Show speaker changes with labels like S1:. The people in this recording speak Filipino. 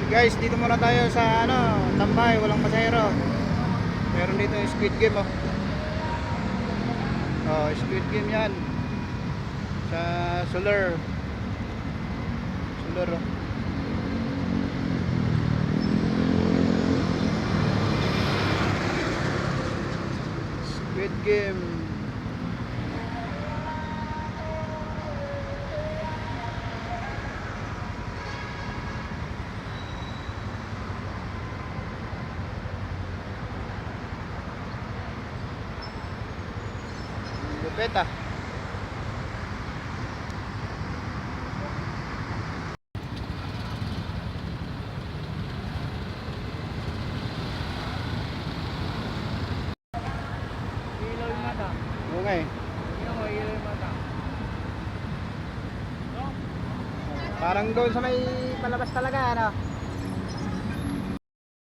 S1: Guys, dito muna tayo sa ano, tambay, walang pasahero. Meron dito yung Squid Game oh. Oh, Squid Game 'yan. Sa Solar. Solar oh. Squid Game. Lupit ah.
S2: Ilaw yung mata.
S1: Oo nga eh.
S2: Tingnan mo, ilaw yung mata.
S1: Parang doon sa may palabas talaga ano.